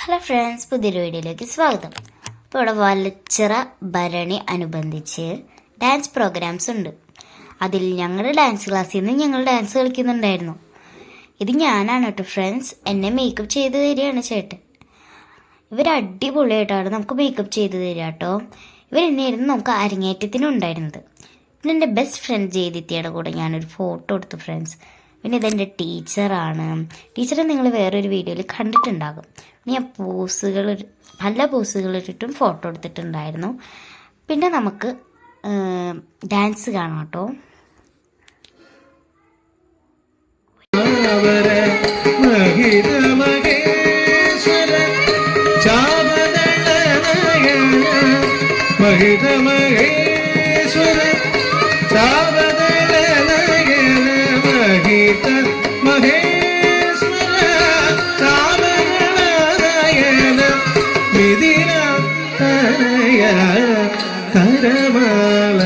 Hello friends, പുതിയൊരു വീഡിയോയിലേക്ക് സ്വാഗതം. ഇപ്പോൾ ഇവിടെ വലച്ചിറ ഭരണി അനുബന്ധിച്ച് ഡാൻസ് പ്രോഗ്രാംസ് ഉണ്ട്. അതിൽ ഞങ്ങളുടെ ഡാൻസ് ക്ലാസ്സിൽ നിന്ന് ഞങ്ങൾ ഡാൻസ് കളിക്കുന്നുണ്ടായിരുന്നു. ഇത് ഞാനാണ് കേട്ടോ ഫ്രണ്ട്സ്. എന്നെ മേക്കപ്പ് ചെയ്ത് തരികയാണ് ചേട്ടൻ. ഇവർ അടിപൊളിയായിട്ടാണ് നമുക്ക് മേക്കപ്പ് ചെയ്ത് തരിക കേട്ടോ. ഇവരെന്നെയായിരുന്നു നമുക്ക് അരങ്ങേറ്റത്തിനുണ്ടായിരുന്നത്. പിന്നെ എൻ്റെ ബെസ്റ്റ് ഫ്രണ്ട് ജയദിത്യയുടെ കൂടെ ഞാനൊരു ഫോട്ടോ എടുത്തു ഫ്രണ്ട്സ്. പിന്നെ ഇതെൻ്റെ ടീച്ചറാണ്. ടീച്ചറെ നിങ്ങൾ വേറൊരു വീഡിയോയിൽ കണ്ടിട്ടുണ്ടാകും. ഞാൻ പല പോസുകളിട്ടിട്ടും ഫോട്ടോ എടുത്തിട്ടുണ്ടായിരുന്നു. പിന്നെ നമുക്ക് ഡാൻസ് കാണാം കേട്ടോ. കരമാല